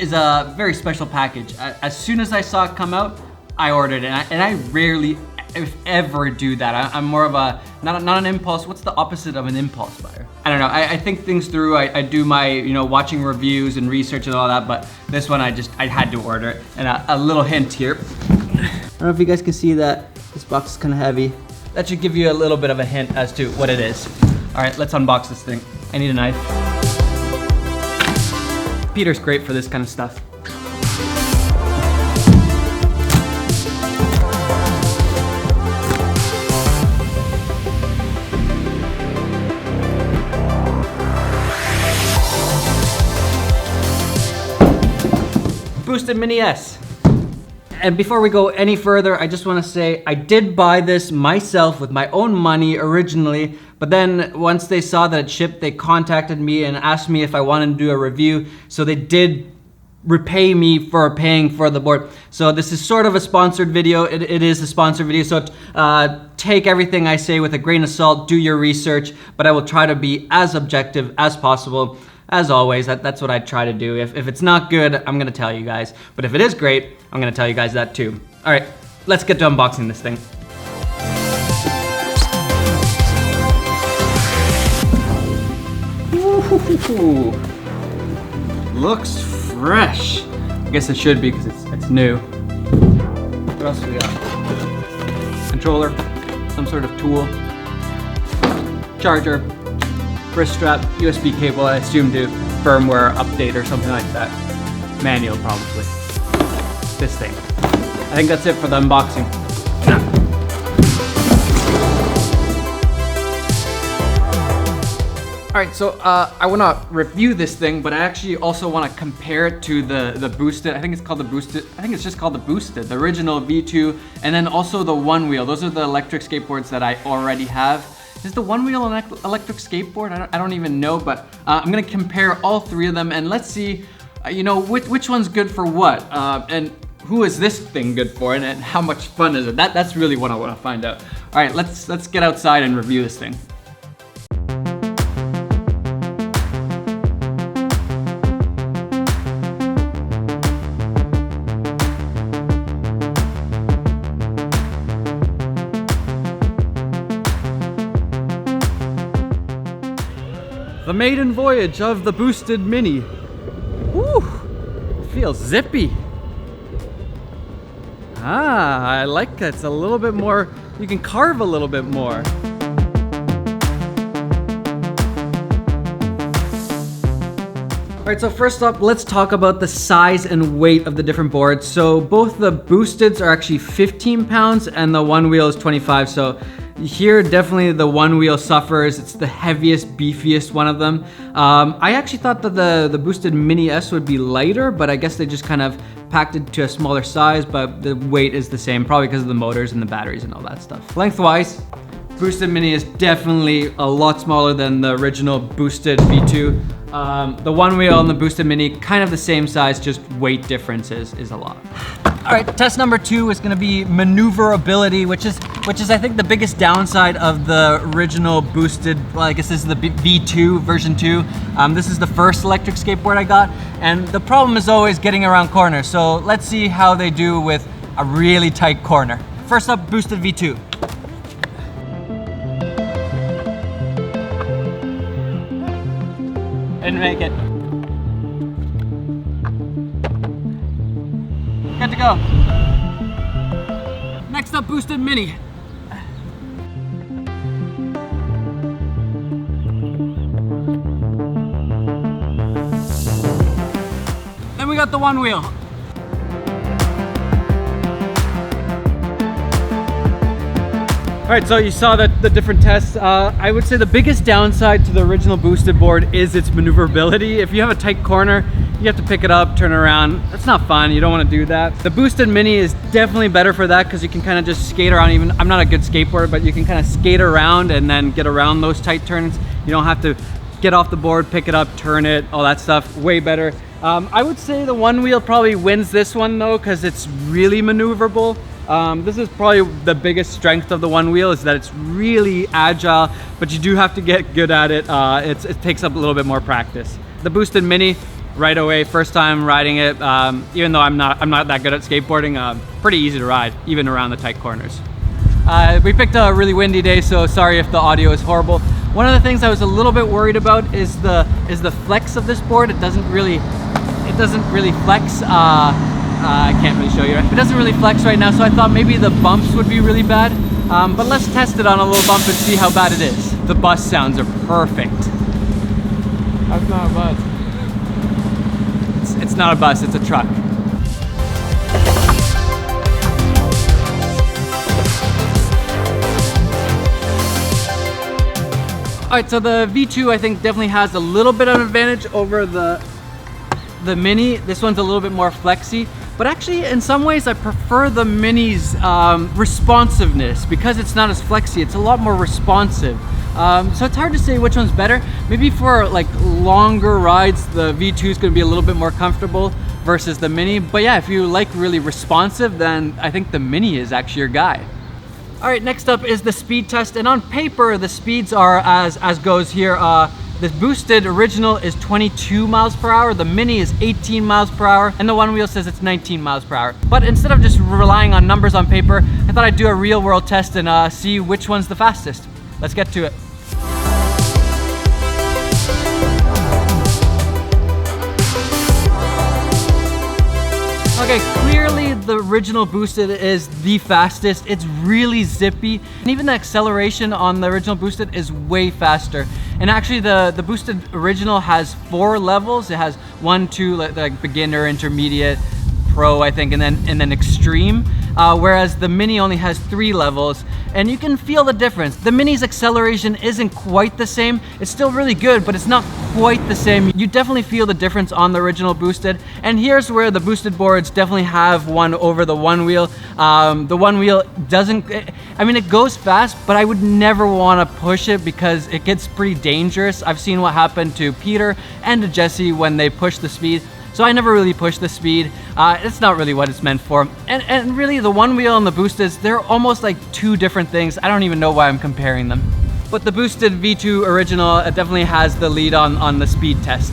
is a very special package. As soon as I saw it come out, I ordered it, and I rarely, if ever, do that. I'm more of a, not an impulse, what's the opposite of an impulse buyer? I don't know, I think things through, I do my, you know, watching reviews and research and all that, but this one I had to order it. And a little hint here. I don't know if you guys can see that, this box is kind of heavy. That should give you a little bit of a hint as to what it is. All right, let's unbox this thing. I need a knife. Peter's great for this kind of stuff. Boosted Mini S. And before we go any further, I just want to say I did buy this myself with my own money originally, but then once they saw that it shipped, they contacted me and asked me if I wanted to do a review. So they did repay me for paying for the board. So this is sort of a sponsored video. It is a sponsored video, so take everything I say with a grain of salt, do your research, but I will try to be as objective as possible. As always, that's what I try to do. If it's not good, I'm gonna tell you guys. But if it is great, I'm gonna tell you guys that too. All right, let's get to unboxing this thing. Ooh, looks fresh. I guess it should be because it's new. What else do we got? Controller, some sort of tool, charger, wrist strap, USB cable, I assume to firmware update or something like that. Manual probably. This thing. I think that's it for the unboxing. All right, so I wanna review this thing, but I actually also wanna compare it to the Boosted. I think it's called the Boosted. I think it's just called the Boosted, the original V2, and then also the One Wheel. Those are the electric skateboards that I already have. Is the One Wheel an electric skateboard? I don't even know, but I'm gonna compare all three of them and let's see, you know, which one's good for what, and who is this thing good for, and how much fun is it? That's really what I wanna find out. All right, let's get outside and review this thing. The maiden voyage of the Boosted Mini. Woo, feels zippy. Ah, I like that. It's a little bit more, you can carve a little bit more. All right, so first up, let's talk about the size and weight of the different boards. So both the Boosteds are actually 15 pounds and the One Wheel is 25. So here, definitely the One Wheel suffers. It's the heaviest, beefiest one of them. I actually thought that the Boosted Mini S would be lighter, but I guess they just kind of packed it to a smaller size, but the weight is the same, probably because of the motors and the batteries and all that stuff. Lengthwise, Boosted Mini is definitely a lot smaller than the original Boosted V2. The One Wheel and the Boosted Mini, kind of the same size, just weight difference is a lot. All right, test number 2 is gonna be maneuverability, which is I think the biggest downside of the original Boosted, well, I guess this is the V2, version 2. This is the first electric skateboard I got, and the problem is always getting around corners. So let's see how they do with a really tight corner. First up, Boosted V2. Didn't make it. Good to go. Next up, Boosted Mini. Then we got the One Wheel. All right, so you saw the different tests. I would say the biggest downside to the original Boosted board is its maneuverability. If you have a tight corner, you have to pick it up, turn around. That's not fun, you don't wanna do that. The Boosted Mini is definitely better for that because you can kind of just skate around. Even, I'm not a good skateboarder, but you can kind of skate around and then get around those tight turns. You don't have to get off the board, pick it up, turn it, all that stuff, way better. I would say the One Wheel probably wins this one though, because it's really maneuverable. This is probably the biggest strength of the One Wheel, is that it's really agile, but you do have to get good at it. It takes up a little bit more practice. The Boosted Mini, right away. First time riding it, even though I'm not that good at skateboarding, pretty easy to ride, even around the tight corners. We picked a really windy day, so sorry if the audio is horrible. One of the things I was a little bit worried about is the flex of this board. It doesn't really flex. I can't really show you. It doesn't really flex right now, so I thought maybe the bumps would be really bad. But let's test it on a little bump and see how bad it is. The bus sounds are perfect. That's not a bus. It's not a bus, it's a truck. Alright, so the V2 I think definitely has a little bit of an advantage over the Mini. This one's a little bit more flexy, but actually in some ways I prefer the Mini's responsiveness. Because it's not as flexy, it's a lot more responsive. So it's hard to say which one's better. Maybe for like longer rides, the V2 is going to be a little bit more comfortable versus the Mini. But yeah, if you like really responsive, then I think the Mini is actually your guy. All right, next up is the speed test, and on paper the speeds are as goes here. The boosted original is 22 miles per hour, the Mini is 18 miles per hour, and the one wheel says it's 19 miles per hour. But instead of just relying on numbers on paper, I thought I'd do a real world test and see which one's the fastest. Let's get to it. Okay, clearly the original boosted is the fastest. It's really zippy, and even the acceleration on the original boosted is way faster. And actually the boosted original has 4 levels. It has 1, 2, like beginner, intermediate, pro, I think, and then extreme. Whereas the Mini only has 3 levels, and you can feel the difference. The Mini's acceleration isn't quite the same. It's still really good, but it's not quite the same. You definitely feel the difference on the original boosted, and here's where the boosted boards definitely have one over the one wheel. The one wheel doesn't, I mean, it goes fast, but I would never want to push it because it gets pretty dangerous. I've seen what happened to Peter and to Jesse when they push the speed. So I never really push the speed. It's not really what it's meant for. And really the one wheel and the boosted, they're almost like 2 different things. I don't even know why I'm comparing them. But the boosted V2 original definitely has the lead on the speed test.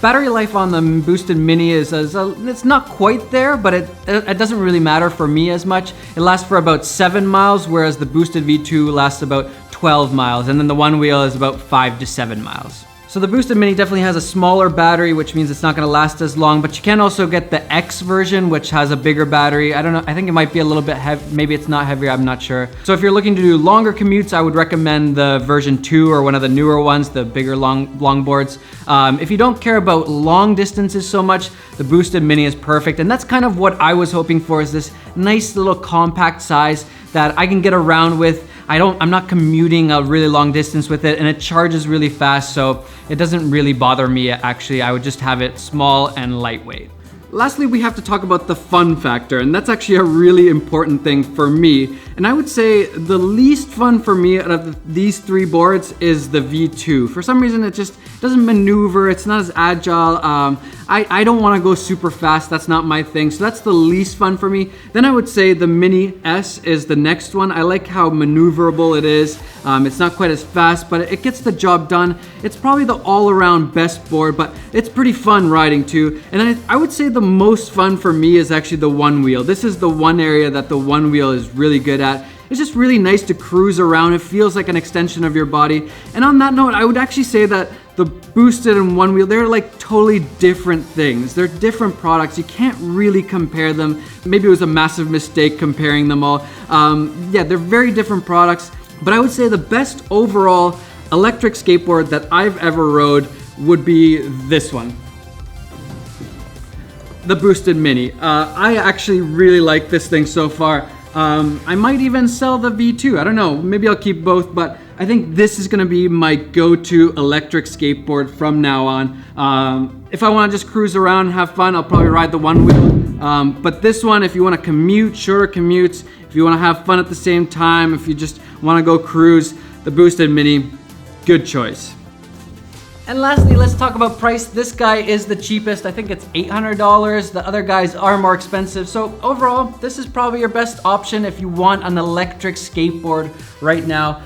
Battery life on the boosted Mini it's not quite there, but it doesn't really matter for me as much. It lasts for about 7 miles, whereas the boosted V2 lasts about 12 miles, and then the one wheel is about 5 to 7 miles. So the boosted Mini definitely has a smaller battery, which means it's not going to last as long, but you can also get the X version, which has a bigger battery. I don't know, I think it might be a little bit heavy, maybe it's not heavier, I'm not sure. So if you're looking to do longer commutes, I would recommend the version 2 or one of the newer ones, the bigger long boards. If you don't care about long distances so much, the boosted Mini is perfect, and that's kind of what I was hoping for, is this nice little compact size that I can get around with. I'm not commuting a really long distance with it, and it charges really fast, so it doesn't really bother me actually. I would just have it small and lightweight. Lastly, we have to talk about the fun factor, and that's actually a really important thing for me. And I would say the least fun for me out of these 3 boards is the V2. For some reason, it just doesn't maneuver, it's not as agile. I don't want to go super fast, that's not my thing, so that's the least fun for me. Then I would say the Mini S is the next one. I like how maneuverable it is. It's not quite as fast, but it gets the job done. It's probably the all-around best board, but it's pretty fun riding too. And I would say the most fun for me is actually the one wheel. This is the one area that the one wheel is really good at. It's just really nice to cruise around. It feels like an extension of your body. And on that note, I would actually say that the boosted and one wheel, they're like totally different things. They're different products. You can't really compare them. Maybe it was a massive mistake comparing them all. Yeah, they're very different products. But I would say the best overall electric skateboard that I've ever rode would be this one. The boosted Mini. I actually really like this thing so far. I might even sell the V2. I don't know. Maybe I'll keep both, but I think this is going to be my go-to electric skateboard from now on. If I want to just cruise around and have fun, I'll probably ride the one wheel. But this one, if you want to commute, shorter commutes, if you want to have fun at the same time, if you just want to go cruise, the boosted Mini, good choice. And lastly, let's talk about price. This guy is the cheapest. I think it's $800. The other guys are more expensive. So overall, this is probably your best option if you want an electric skateboard right now.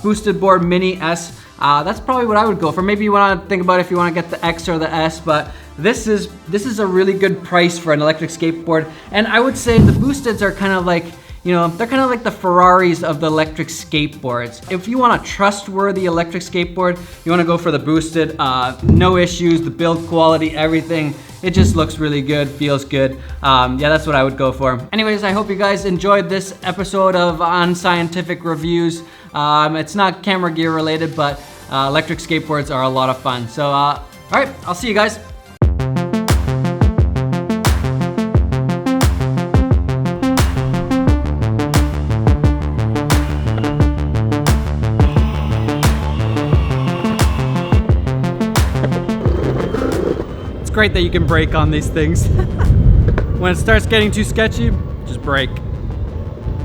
Boosted board Mini S. That's probably what I would go for. Maybe you want to think about if you want to get the X or the S, but this is a really good price for an electric skateboard. And I would say the Boosteds are kind of like, you know, they're kind of like the Ferraris of the electric skateboards. If you want a trustworthy electric skateboard, you want to go for the Boosted. No issues, the build quality, everything. It just looks really good, feels good. Yeah, that's what I would go for. Anyways, I hope you guys enjoyed this episode of Unscientific Reviews. It's not camera gear related, but electric skateboards are a lot of fun. So, all right, I'll see you guys. Great that you can brake on these things. When it starts getting too sketchy, just brake.